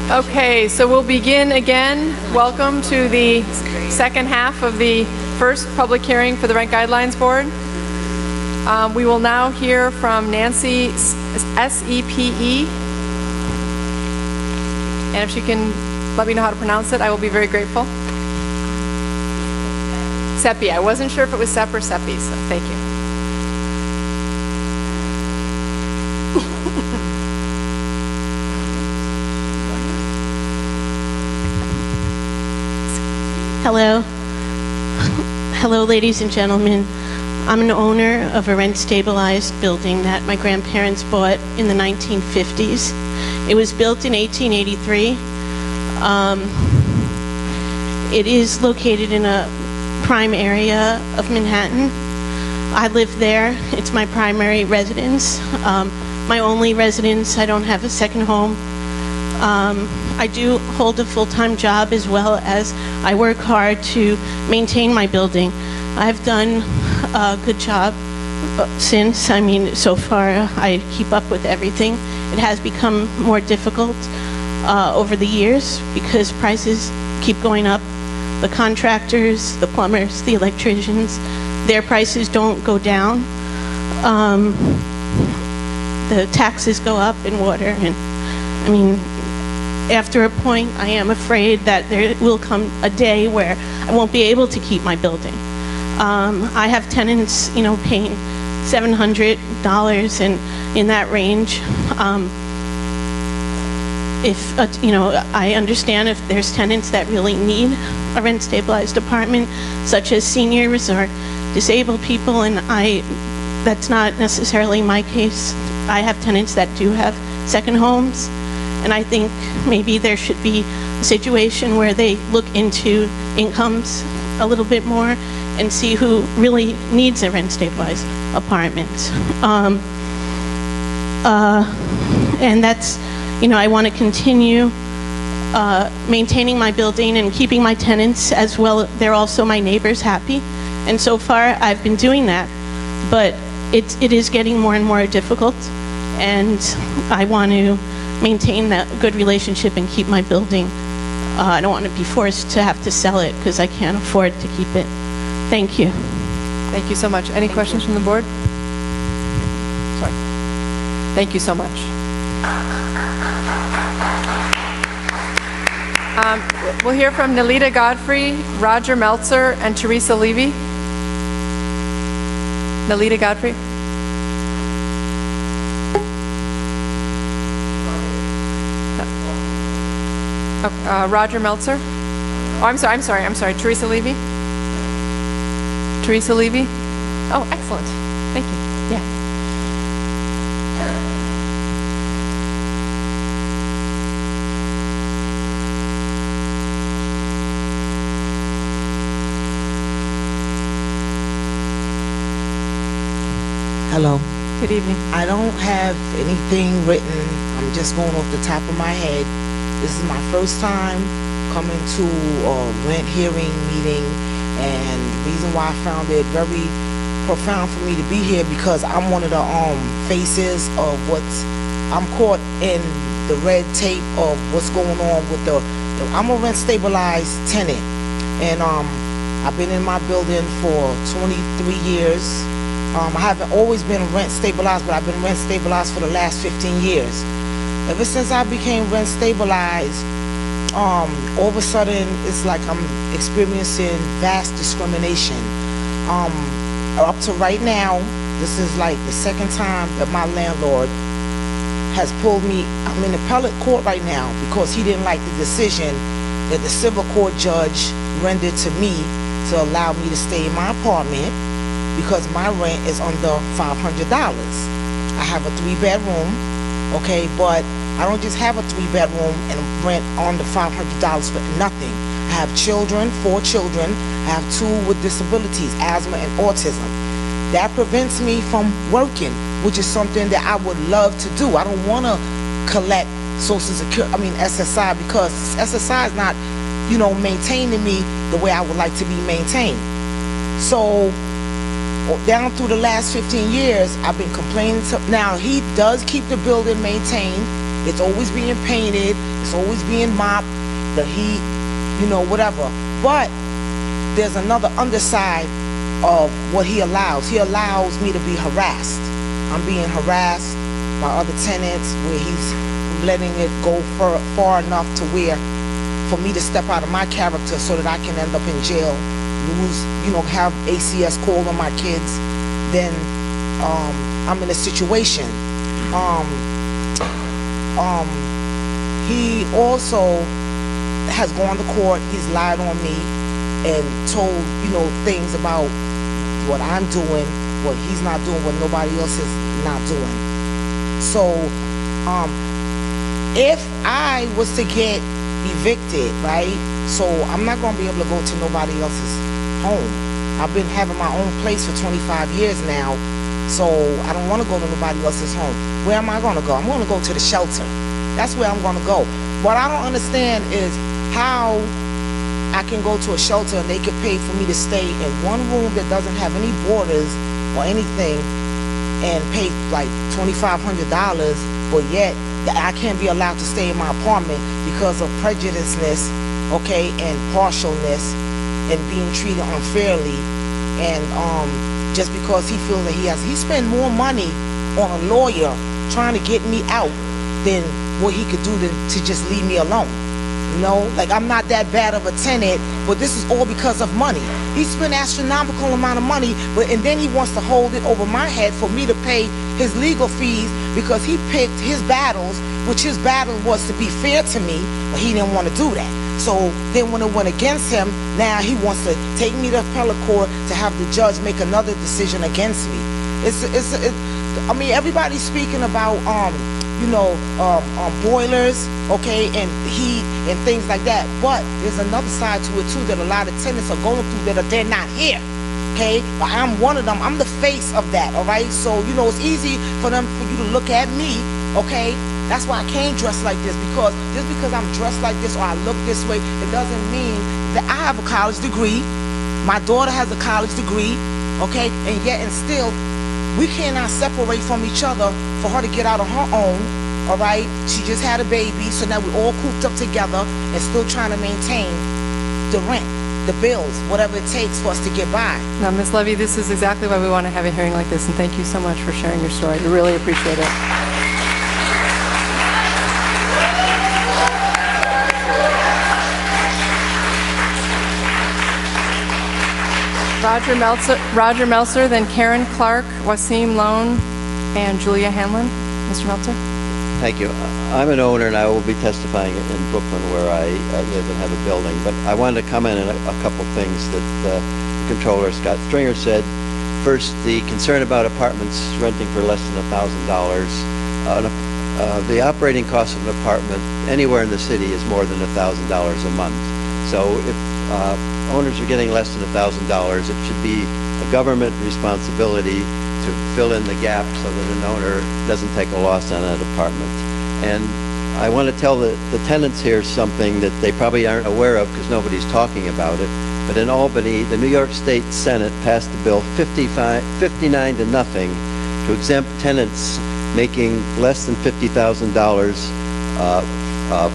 Okay, so we'll begin again. Welcome to the second half of the first public hearing for the Rent Guidelines Board. We will now hear from Nancy, SEPE. And if she can let me know how to pronounce it, I will be very grateful. SEPE. I wasn't sure if it was SEP or SEPE, so thank you. Hello. Hello, ladies and gentlemen. I'm an owner of a rent-stabilized building that my grandparents bought in the 1950s. It was built in 1883. It is located in a prime area of Manhattan. I live there. It's my primary residence. My only residence. I don't have a second home. I do hold a full-time job as well as I work hard to maintain my building. I've done a good job since. I mean, so far I keep up with everything. It has become more difficult over the years because prices keep going up. The contractors, the plumbers, the electricians, their prices don't go down. The taxes go up in water, and I mean, after a point, I am afraid that there will come a day where I won't be able to keep my building. I have tenants, paying $700 and in that range. I understand if there's tenants that really need a rent-stabilized apartment, such as seniors or disabled people, and that's not necessarily my case. I have tenants that do have second homes. And I think maybe there should be a situation where they look into incomes a little bit more and see who really needs a rent-stabilized apartment. And that's, I want to continue maintaining my building and keeping my tenants as well. They're also my neighbors happy. And so far, I've been doing that. But it is getting more and more difficult. And I want to maintain that good relationship and keep my building. I don't want to be forced to have to sell it because I can't afford to keep it. Thank you. Thank you so much. Any questions from the board? Sorry. Thank you so much. We'll hear from Nalita Godfrey, Roger Meltzer, and Theresa Levy. Nalita Godfrey. Roger Meltzer. Oh, I'm sorry. Theresa Levy. Theresa Levy. Oh, excellent. Thank you. Yeah. Hello. Good evening. I don't have anything written. I'm just going off the top of my head. This is my first time coming to a rent hearing meeting, and the reason why I found it very profound for me to be here because I'm one of the faces of I'm caught in the red tape of what's going on with I'm a rent stabilized tenant, and I've been in my building for 23 years. I haven't always been rent stabilized, but I've been rent stabilized for the last 15 years. Ever since I became rent stabilized, all of a sudden it's like I'm experiencing vast discrimination. Up to right now, this is like the second time that my landlord has pulled me. I'm in appellate court right now because he didn't like the decision that the civil court judge rendered to me to allow me to stay in my apartment because my rent is under $500. I have a 3-bedroom. Okay, but I don't just have a 3-bedroom and rent on the $500 for nothing. I have children, 4 children. I have 2 with disabilities, asthma and autism. That prevents me from working, which is something that I would love to do. I don't want to collect Social Security, SSI, because SSI is not, maintaining me the way I would like to be maintained. So down through the last 15 years, I've been complaining. Now, he does keep the building maintained. It's always being painted. It's always being mopped. The heat, you know, whatever. But there's another underside of what he allows. He allows me to be harassed. I'm being harassed by other tenants where he's letting it go far enough to where for me to step out of my character so that I can end up in jail, lose, you know, have ACS call on my kids, then I'm in a situation. He also has gone to court. He's lied on me and told, you know, things about what I'm doing, what he's not doing, what nobody else is not doing. So if I was to get evicted, right, so I'm not going to be able to go to nobody else's home. I've been having my own place for 25 years now, so I don't want to go to nobody else's home. Where am I going to go? I'm going to go to the shelter. That's where I'm going to go. What I don't understand is how I can go to a shelter and they can pay for me to stay in one room that doesn't have any borders or anything and pay like $2,500, but yet I can't be allowed to stay in my apartment because of prejudiceness, okay, and partialness and being treated unfairly, and just because he feels that he spend more money on a lawyer trying to get me out than what he could do to just leave me alone. You know, like I'm not that bad of a tenant, but this is all because of money. He spent astronomical amount of money, and then he wants to hold it over my head for me to pay his legal fees because he picked his battles, which his battle was to be fair to me, but he didn't want to do that. So then when it went against him, now he wants to take me to appellate court to have the judge make another decision against me. I mean, everybody's speaking about you know, boilers, okay, and heat and things like that. But there's another side to it too that a lot of tenants are going through that they're not here, okay? But I'm one of them. I'm the face of that, all right? So, you know, it's easy for you to look at me, okay? That's why I can't dress like this, because just because I'm dressed like this or I look this way, it doesn't mean that I have a college degree. My daughter has a college degree, okay? And yet and still, we cannot separate from each other for her to get out on her own, all right? She just had a baby, so now we're all cooped up together and still trying to maintain the rent, the bills, whatever it takes for us to get by. Now, Ms. Levy, this is exactly why we want to have a hearing like this, and thank you so much for sharing your story. We really appreciate it. Roger Meltzer, then Karen Clark, Wasim Lon, and Julia Hamlin. Mr. Meltzer? Thank you. I'm an owner, and I will be testifying in Brooklyn, where I live and have a building. But I wanted to comment on a couple things that the Controller, Scott Stringer, said. First, the concern about apartments renting for less than $1,000. The operating cost of an apartment anywhere in the city is more than $1,000 a month. So if owners are getting less than $1,000, it should be a government responsibility to fill in the gap so that an owner doesn't take a loss on that apartment. And I want to tell the tenants here something that they probably aren't aware of because nobody's talking about it. But in Albany, the New York State Senate passed a bill 59 to nothing to exempt tenants making less than $50,000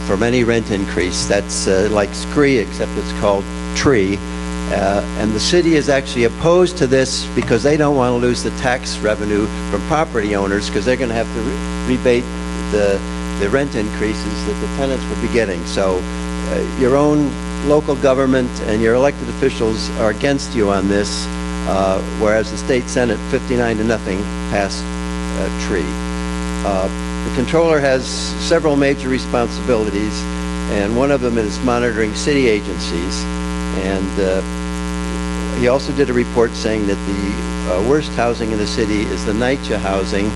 from any rent increase. That's like SCREE, except it's called TREE. And the city is actually opposed to this because they don't want to lose the tax revenue from property owners, because they're going to have to rebate the rent increases that the tenants would be getting. So your own local government and your elected officials are against you on this, whereas the state Senate 59 to nothing passed TREE. The Controller has several major responsibilities, and one of them is monitoring city agencies. And he also did a report saying that the worst housing in the city is the NYCHA housing,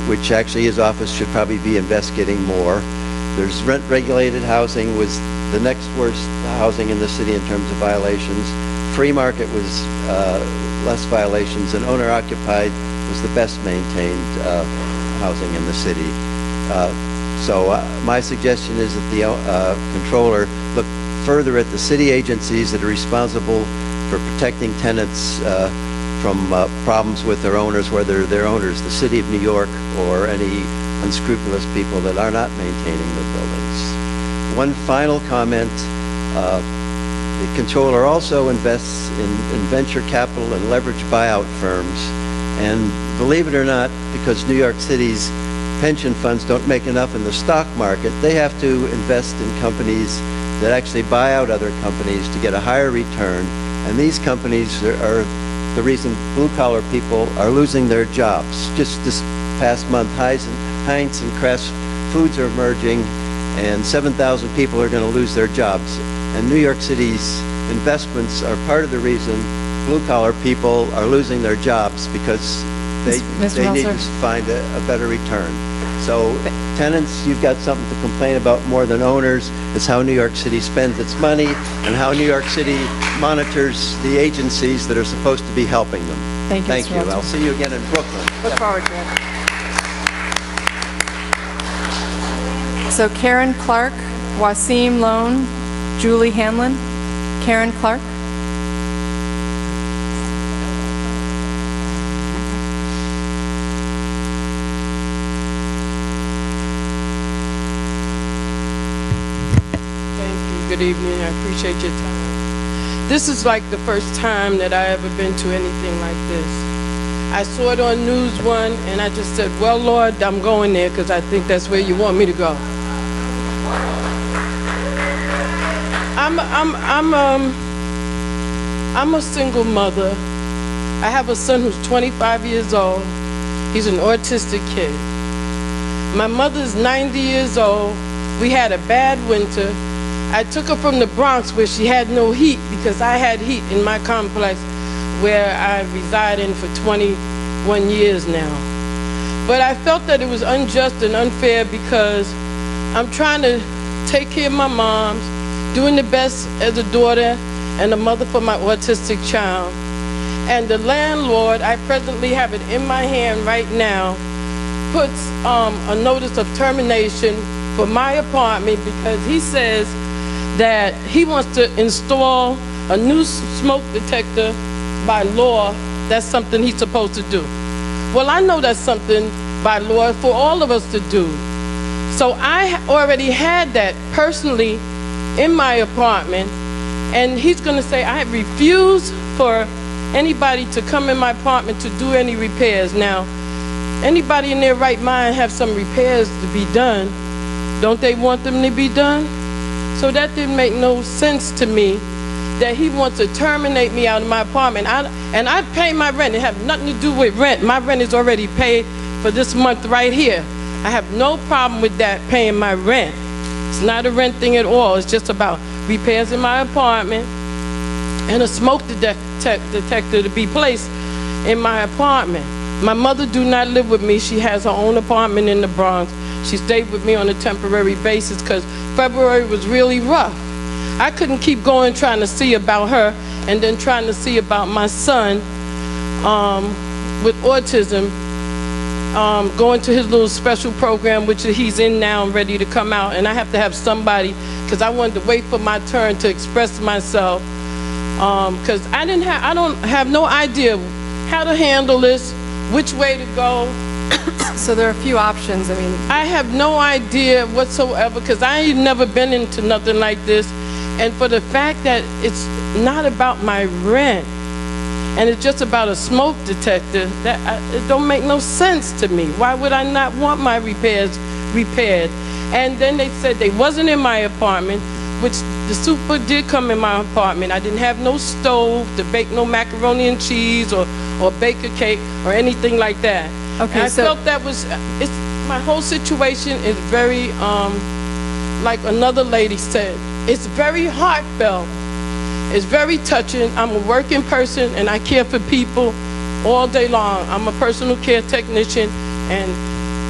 which actually his office should probably be investigating more. There's rent-regulated housing was the next worst housing in the city in terms of violations. Free market was less violations, and owner-occupied was the best maintained housing in the city. So my suggestion is that the Controller look further at the city agencies that are responsible for protecting tenants from problems with their owners, whether they're owners, the City of New York or any unscrupulous people that are not maintaining the buildings. One final comment. The controller also invests in venture capital and leverage buyout firms. And believe it or not, because New York City's pension funds don't make enough in the stock market, they have to invest in companies that actually buy out other companies to get a higher return. And these companies are the reason blue-collar people are losing their jobs. Just this past month, Heinz and Crest Foods are merging, and 7,000 people are going to lose their jobs. And New York City's investments are part of the reason blue-collar people are losing their jobs, because they need to find a better return. So tenants, you've got something to complain about more than owners. It's how New York City spends its money and how New York City monitors the agencies that are supposed to be helping them. Thank you. Thank you. I'll see you again in Brooklyn. Look forward to it. So Karen Clark, Wasim Lon, Julie Hamlin. Karen Clark. Good evening. I appreciate your time. This is like the first time that I ever been to anything like this. I saw it on News One, and I just said, well, Lord, I'm going there because I think that's where you want me to go. I'm a single mother. I have a son who's 25 years old. He's an autistic kid. My mother's 90 years old. We had a bad winter. I took her from the Bronx where she had no heat, because I had heat in my complex where I reside in for 21 years now. But I felt that it was unjust and unfair because I'm trying to take care of my moms, doing the best as a daughter and a mother for my autistic child. And the landlord, I presently have it in my hand right now, puts a notice of termination for my apartment because he says that he wants to install a new smoke detector by law. That's something he's supposed to do. Well, I know that's something by law for all of us to do. So I already had that personally in my apartment, and he's going to say I refuse for anybody to come in my apartment to do any repairs. Now, anybody in their right mind have some repairs to be done. Don't they want them to be done? So that didn't make no sense to me that he wants to terminate me out of my apartment. And I pay my rent. It has nothing to do with rent. My rent is already paid for this month right here. I have no problem with that, paying my rent. It's not a rent thing at all. It's just about repairs in my apartment and a smoke detector to be placed in my apartment. My mother do not live with me. She has her own apartment in the Bronx. She stayed with me on a temporary basis because February was really rough. I couldn't keep going trying to see about her and then trying to see about my son with autism, going to his little special program, which he's in now and ready to come out. And I have to have somebody, because I wanted to wait for my turn to express myself, because I don't have no idea how to handle this, which way to go. So there are a few options. I mean, I have no idea whatsoever, because I ain't never been into nothing like this. And for the fact that it's not about my rent, and it's just about a smoke detector, it don't make no sense to me. Why would I not want my repairs repaired? And then they said they wasn't in my apartment, which the super did come in my apartment. I didn't have no stove to bake no macaroni and cheese or bake a cake or anything like that. Okay, and I felt that was, my whole situation is very, like another lady said, it's very heartfelt. It's very touching. I'm a working person and I care for people all day long. I'm a personal care technician, and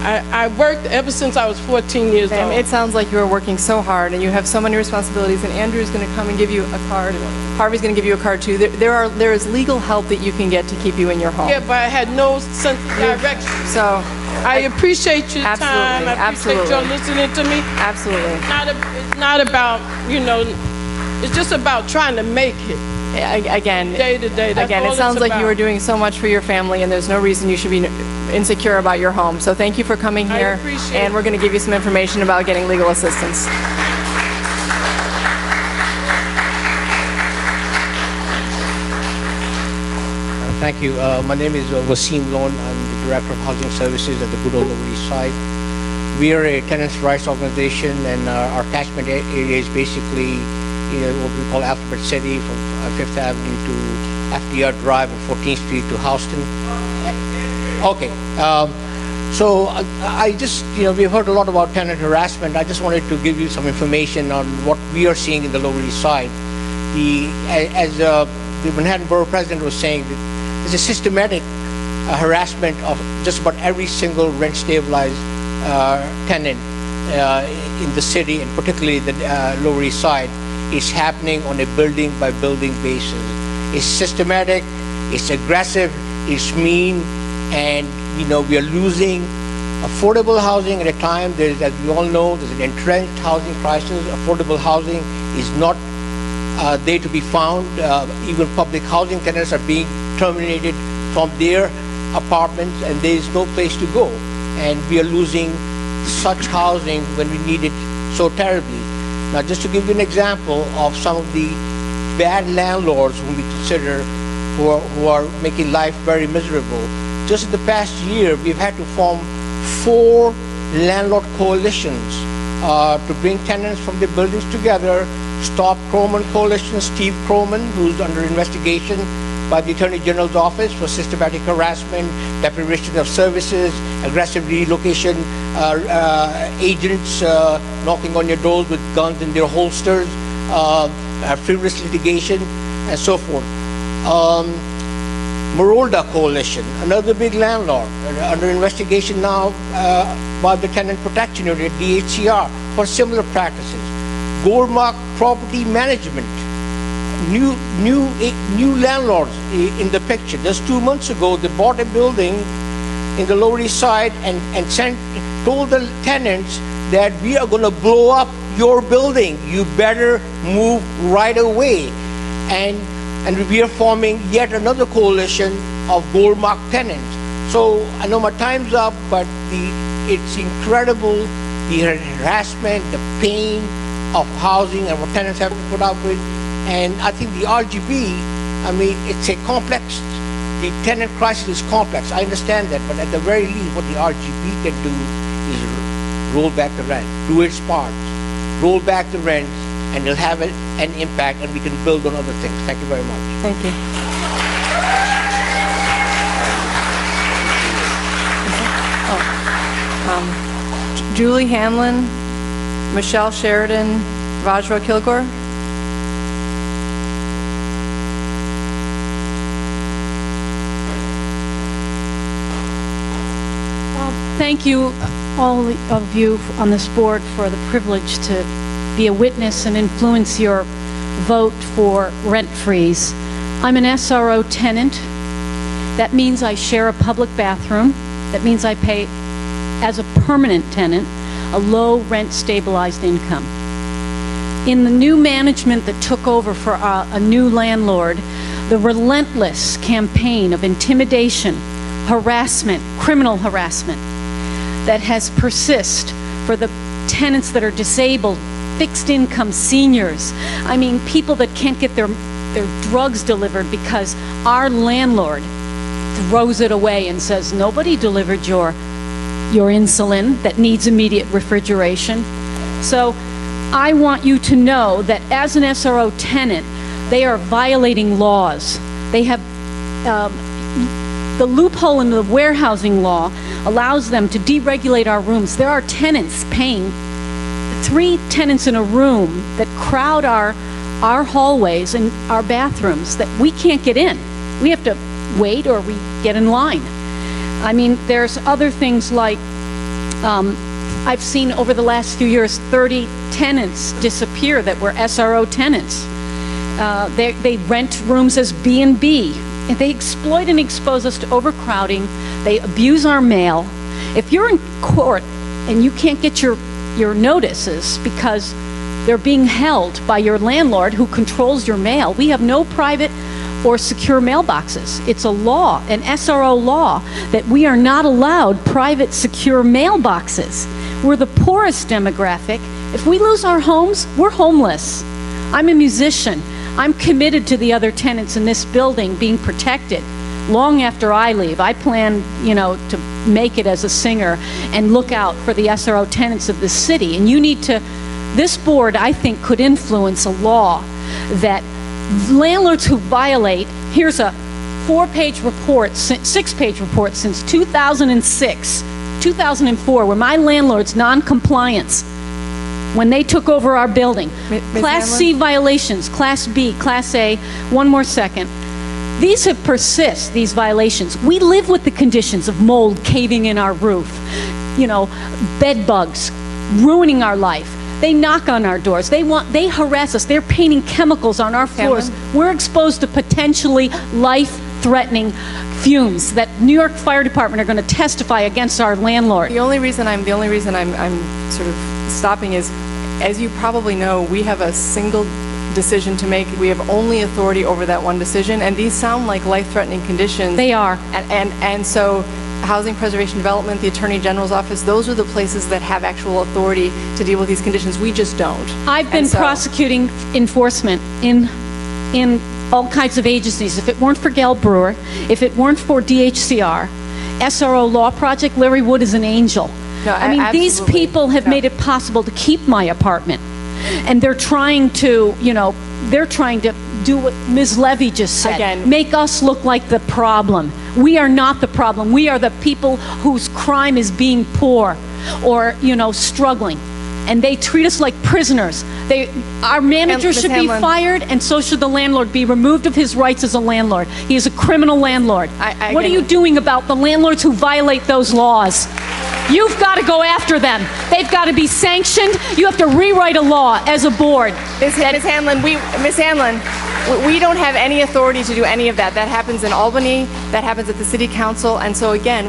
I worked ever since I was 14 years old. It sounds like you are working so hard and you have so many responsibilities, and Andrew's going to come and give you a card. Harvey's going to give you a card too. There is legal help that you can get to keep you in your home. Yeah, but I had no sense of direction. So I appreciate your time. I appreciate your listening to me. Absolutely. It's not about, it's just about trying to make it. Again, Day to day, that's again, all it it's sounds like you about. are doing so much for your family, and there's no reason you should be insecure about your home. So thank you for coming I here, appreciate and we're going to give you some information about getting legal assistance. Thank you. My name is LaVayne Lon. I'm the Director of Housing Services at the good old Lower East Side. We are a tenants' rights organization, and our catchment area is basically what we call Alphabet City, from 5th Avenue to FDR Drive and 14th Street to Houston. Okay. So I just, we've heard a lot about tenant harassment. I just wanted to give you some information on what we are seeing in the Lower East Side. As the Manhattan Borough President was saying, there's a systematic harassment of just about every single rent-stabilized tenant in the city, and particularly the Lower East Side, is happening on a building-by-building basis. It's systematic, it's aggressive, it's mean, and we are losing affordable housing at a time. As we all know, there's an entrenched housing crisis. Affordable housing is not there to be found. Even public housing tenants are being terminated from their apartments, and there is no place to go. And we are losing such housing when we need it so terribly. Now, just to give you an example of some of the bad landlords whom we consider who are making life very miserable, just in the past year, we've had to form 4 landlord coalitions to bring tenants from the buildings together. Stop Croman Coalition, Steve Croman, who's under investigation by the Attorney General's office for systematic harassment, deprivation of services, aggressive relocation agents knocking on your doors with guns in their holsters, frivolous litigation, and so forth. Marolda Coalition, another big landlord, under investigation now by the Tenant Protection Unit, DHCR, for similar practices. Goldmark Property Management, new landlords in the picture. Just 2 months ago, they bought a building in the Lower East Side and told the tenants that we are going to blow up your building. You better move right away. And we are forming yet another coalition of Goldmark tenants. So I know my time's up, but it's incredible, the harassment, the pain of housing and what tenants have to put up with. And I think the RGB, it's a complex, the tenant crisis is complex. I understand that, but at the very least, what the RGB can do is roll back the rent, do its part, roll back the rent, and it'll have an impact, and we can build on other things. Thank you very much. Thank you. Julie Hamlin, Michelle Sheridan, Vajra Kilgore. Thank you, all of you on this board, for the privilege to be a witness and influence your vote for rent freeze. I'm an SRO tenant. That means I share a public bathroom. That means I pay, as a permanent tenant, a low rent stabilized income. In the new management that took over for a new landlord, the relentless campaign of intimidation, harassment, criminal harassment that has persisted for the tenants that are disabled, fixed income seniors, people that can't get their drugs delivered because our landlord throws it away and says, nobody delivered your insulin that needs immediate refrigeration. So I want you to know that as an SRO tenant, they are violating laws. They have the loophole in the warehousing law allows them to deregulate our rooms. There are tenants paying 3 tenants in a room that crowd our hallways and our bathrooms that we can't get in. We have to wait or we get in line. There's other things like, I've seen over the last few years 30 tenants disappear that were SRO tenants. They rent rooms as B&B. And they exploit and expose us to overcrowding. They abuse our mail. If you're in court and you can't get your notices because They're being held by your landlord who controls your mail. We have no private or secure mailboxes. It's a law, an SRO law, that we are not allowed private secure mailboxes. We're the poorest demographic. If we lose our homes, we're homeless. I'm a musician. I'm committed to the other tenants in this building being protected long after I leave. I plan, to make it as a singer and look out for the SRO tenants of this city. And you need to, this board, I think, could influence a law that landlords who violate, here's a 4-page report, 6-page report since 2006, 2004, where my landlord's non-compliance when they took over our building. Class C violations, Class B, Class A, one more second. These have persist, these violations. We live with the conditions of mold caving in our roof, bed bugs ruining our life. They knock on our doors. They harass us. They're painting chemicals on our floors. We're exposed to potentially life-threatening fumes that New York Fire Department are going to testify against our landlord. The only reason I'm sort of stopping is, as you probably know, we have a single decision to make. We have only authority over that one decision, and these sound like life-threatening conditions. They are. And so Housing Preservation Development, the Attorney General's office, those are the places that have actual authority to deal with these conditions. We just don't. I've been prosecuting enforcement in all kinds of agencies. If it weren't for Gail Brewer, if it weren't for DHCR, SRO Law Project, Larry Wood is an angel. No, I mean, these people have made it possible to keep my apartment. And they're trying to, do what Ms. Levy just said. Again, make us look like the problem. We are not the problem. We are the people whose crime is being poor or, struggling. And they treat us like prisoners. Our manager should be fired, and so should the landlord be removed of his rights as a landlord. He is a criminal landlord. What are you doing about the landlords who violate those laws? You've got to go after them. They've got to be sanctioned. You have to rewrite a law as a board. Ms. Hamlin, we don't have any authority to do any of that. That happens in Albany. That happens at the City Council. And so again,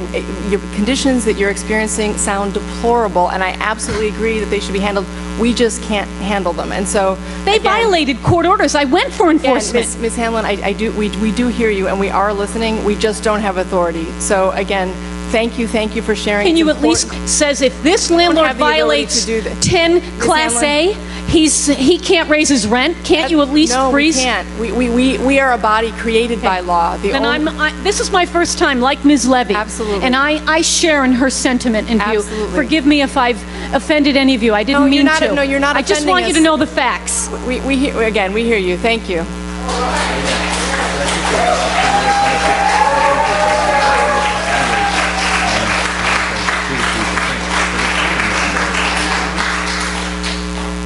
your conditions that you're experiencing sound deplorable, and I absolutely agree that they should be handled. We just can't handle them. And so they violated court orders. I went for enforcement. Ms. Hamlin, we do hear you, and we are listening. We just don't have authority. So again, thank you for sharing. Can you at least says if this landlord violates 10 Class A, he can't raise his rent? Can't you at least freeze? No, we can't. We are a body created by law. This is my first time, like Ms. Levy. Absolutely. And I share in her sentiment and view. Absolutely. Forgive me if I've offended any of you. I didn't mean to. No, you're not. I just want you to know the facts. We hear you. Thank you.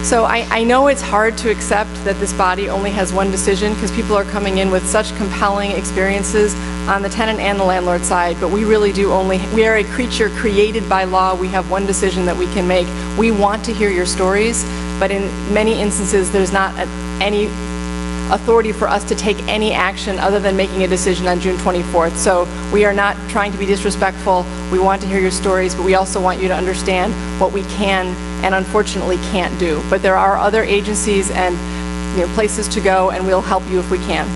So I know it's hard to accept that this body only has one decision because people are coming in with such compelling experiences on the tenant and the landlord side, but we really do we are a creature created by law. We have one decision that we can make. We want to hear your stories, but in many instances there's not any authority for us to take any action other than making a decision on June 24th. So we are not trying to be disrespectful. We want to hear your stories, but we also want you to understand what we can and unfortunately can't do. But there are other agencies and places to go, and we'll help you if we can.